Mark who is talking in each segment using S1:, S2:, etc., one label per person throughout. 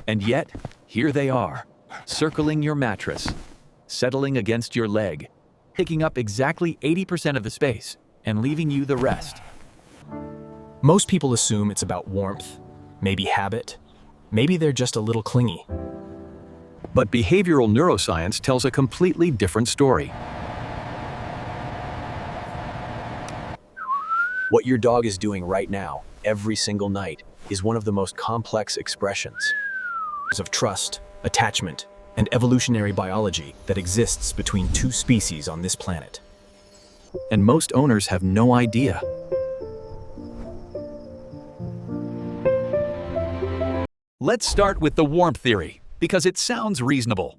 S1: And yet, here they are, circling your mattress, settling against your leg, taking up exactly 80% of the space, and leaving you the rest.
S2: Most people assume it's about warmth, maybe habit, maybe they're just a little clingy.
S1: But behavioral neuroscience tells a completely different story.
S2: What your dog is doing right now, every single night, is one of the most complex expressions of trust, attachment, and evolutionary biology that exists between two species on this planet.
S1: And most owners have no idea. Let's start with the warmth theory, because it sounds reasonable.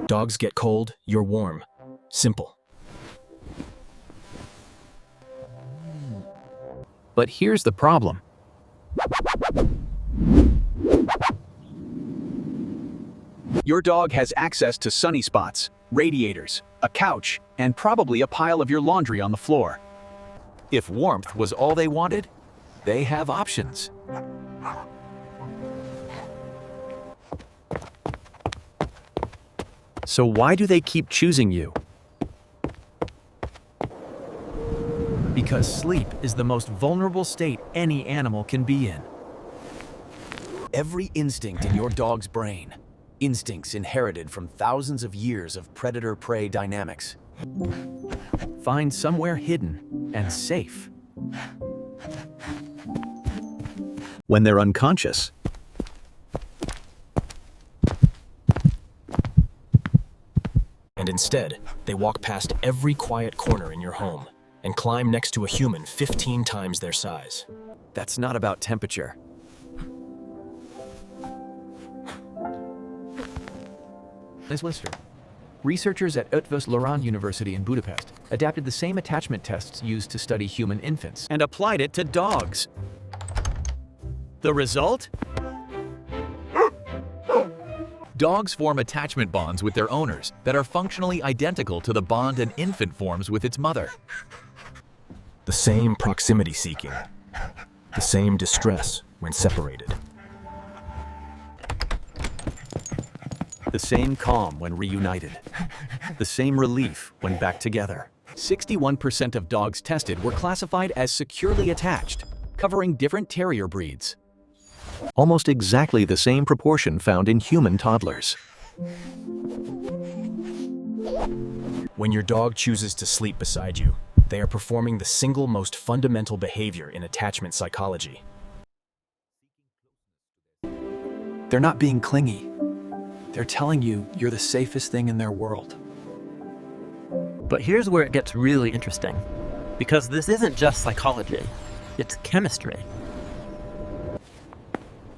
S2: Dogs get cold, you're warm. Simple.
S1: But here's the problem. Your dog has access to sunny spots, radiators, a couch, and probably a pile of your laundry on the floor. If warmth was all they wanted, they have options. So why do they keep choosing you? Because sleep is the most vulnerable state any animal can be in. Every instinct in your dog's brain, instincts inherited from thousands of years of predator-prey dynamics, find somewhere hidden and safe. When they're unconscious,
S2: And instead, they walk past every quiet corner in your home and climb next to a human 15 times their size.
S1: that's not about temperature.
S3: Ms. Lister, researchers at Eötvös Loránd University in Budapest adapted the same attachment tests used to study human infants
S1: And applied it to dogs. The result? Dogs form attachment bonds with their owners that are functionally identical to the bond an infant forms with its mother.
S2: The same proximity seeking, the same distress when separated.
S1: The same calm when reunited. The same relief when back together. 61% of dogs tested were classified as securely attached, covering different terrier breeds. Almost exactly the same proportion found in human toddlers.
S2: When your dog chooses to sleep beside you, they are performing the single most fundamental behavior in attachment psychology.
S1: They're not being clingy. They're telling you you're the safest thing in their world.
S4: But here's where it gets really interesting, because this isn't just psychology, it's chemistry.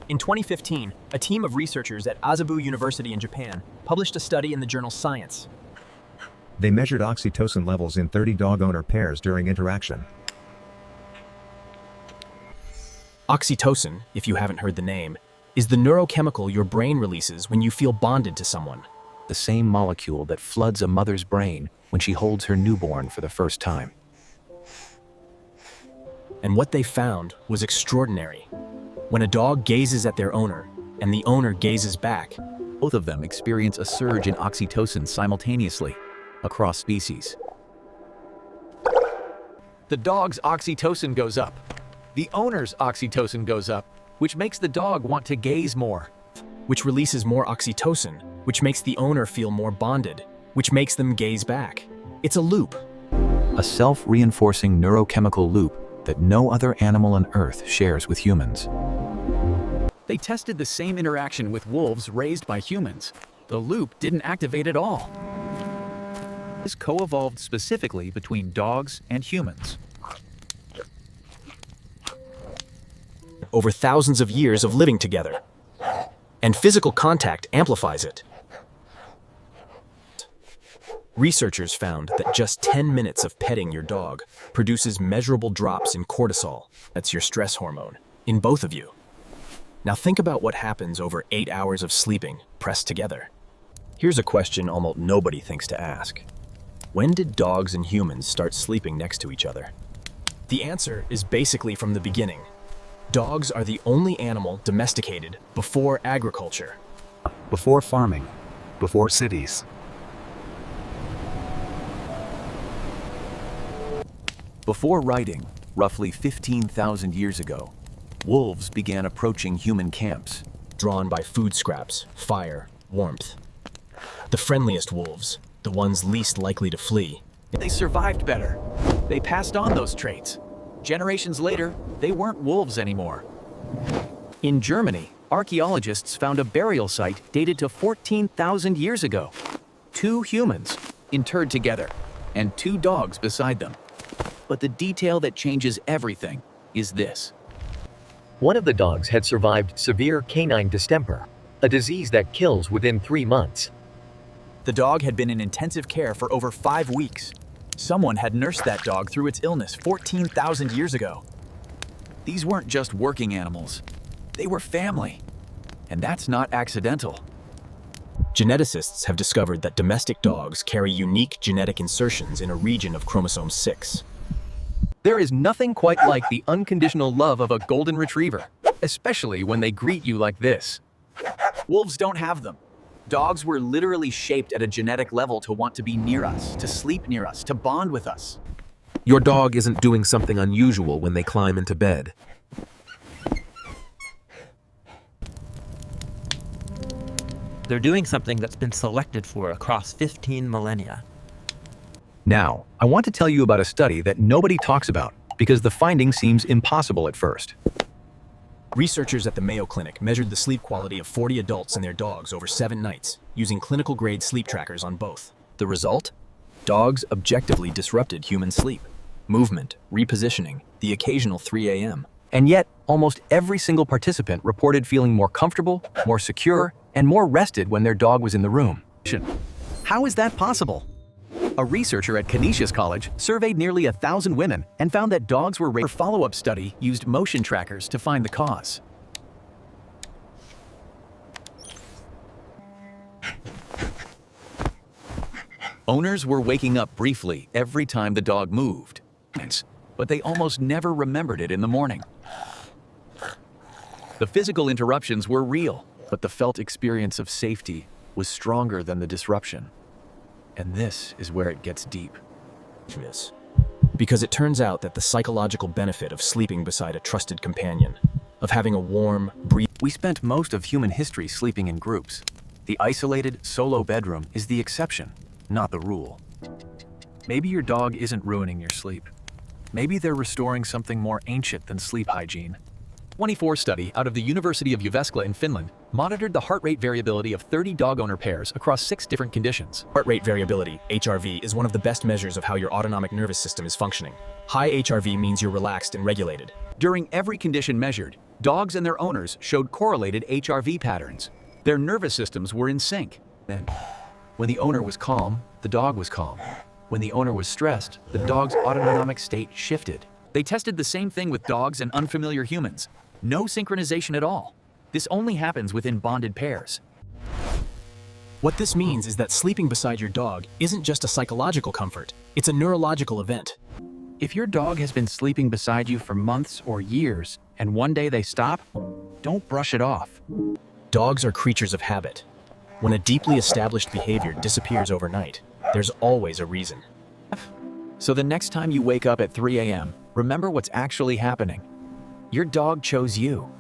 S2: In 2015, a team of researchers at Asabu University in Japan published a study in the journal Science.
S5: They measured oxytocin levels in 30 dog-owner pairs during interaction.
S2: Oxytocin, if you haven't heard the name, is the neurochemical your brain releases when you feel bonded to someone.
S1: The same molecule that floods a mother's brain when she holds her newborn for the first time.
S2: And what they found was extraordinary. When a dog gazes at their owner, and the owner gazes back,
S1: Both of them experience a surge in oxytocin simultaneously, across species. The dog's oxytocin goes up. The owner's oxytocin goes up, which makes the dog want to gaze more.
S2: which releases more oxytocin, which makes the owner feel more bonded, which makes them gaze back. It's a loop.
S1: A self-reinforcing neurochemical loop that no other animal on Earth shares with humans. They tested the same interaction with wolves raised by humans. The loop didn't activate at all. This co-evolved specifically between dogs and humans.
S2: Over thousands of years of living together. And physical contact amplifies it. Researchers found that just 10 minutes of petting your dog produces measurable drops in cortisol, that's your stress hormone, in both of you. Now think about what happens over 8 hours of sleeping pressed together. Here's a question almost nobody thinks to ask. When did dogs and humans start sleeping next to each other? The answer is basically from the beginning. Dogs are the only animal domesticated before agriculture.
S6: Before farming, before cities.
S1: Before writing, roughly 15,000 years ago, wolves began approaching human camps.
S2: Drawn by food scraps, fire, warmth. The friendliest wolves, the ones least likely to flee.
S1: They survived better. They passed on those traits. Generations later, they weren't wolves anymore. In Germany, archaeologists found a burial site dated to 14,000 years ago. 2 humans interred together, and 2 dogs beside them. But the detail that changes everything is this.
S7: One of the dogs had survived severe canine distemper, a disease that kills within 3 months.
S1: The dog had been in intensive care for over 5 weeks. Someone had nursed that dog through its illness 14,000 years ago. These weren't just working animals. They were family. And that's not accidental.
S2: Geneticists have discovered that domestic dogs carry unique genetic insertions in a region of chromosome 6.
S3: There is nothing quite like the unconditional love of a golden retriever, especially when they greet you like this.
S1: Wolves don't have them. Dogs were literally shaped at a genetic level to want to be near us, to sleep near us, to bond with us.
S8: Your dog isn't doing something unusual when they climb into bed.
S4: They're doing something that's been selected for across 15 millennia.
S3: Now, I want to tell you about a study that nobody talks about because the finding seems impossible at first.
S2: Researchers at the Mayo Clinic measured the sleep quality of 40 adults and their dogs over 7 nights, using clinical-grade sleep trackers on both.
S3: The result? Dogs objectively disrupted human sleep. Movement, repositioning, the occasional 3 a.m. And yet, almost every single participant reported feeling more comfortable, more secure, and more rested when their dog was in the room. How is that possible? A researcher at Canisius College surveyed nearly 1,000 women and found that dogs were rated. Her follow-up study used motion trackers to find the cause. Owners were waking up briefly every time the dog moved, but they almost never remembered it in the morning. The physical interruptions were real, but the felt experience of safety was stronger than the disruption. And this is where it gets deep.
S2: Because it turns out that the psychological benefit of sleeping beside a trusted companion, of having a warm,
S1: We spent most of human history sleeping in groups. The isolated, solo bedroom is the exception, not the rule. Maybe your dog isn't ruining your sleep. Maybe they're restoring something more ancient than sleep hygiene. 24 study out of the University of Jyväskylä in Finland monitored the heart rate variability of 30 dog owner pairs across 6 different conditions.
S2: Heart rate variability, HRV, is one of the best measures of how your autonomic nervous system is functioning. High HRV means you're relaxed and regulated.
S1: During every condition measured, dogs and their owners showed correlated HRV patterns. Their nervous systems were in sync. Then, when the owner was calm, the dog was calm. When the owner was stressed, the dog's autonomic state shifted. They tested the same thing with dogs and unfamiliar humans. No synchronization at all. This only happens within bonded pairs.
S2: What this means is that sleeping beside your dog isn't just a psychological comfort, it's a neurological event.
S3: If your dog has been sleeping beside you for months or years, and one day they stop, don't brush it off.
S2: Dogs are creatures of habit. When a deeply established behavior disappears overnight, there's always a reason.
S1: So the next time you wake up at 3 a.m., remember what's actually happening. Your dog chose you.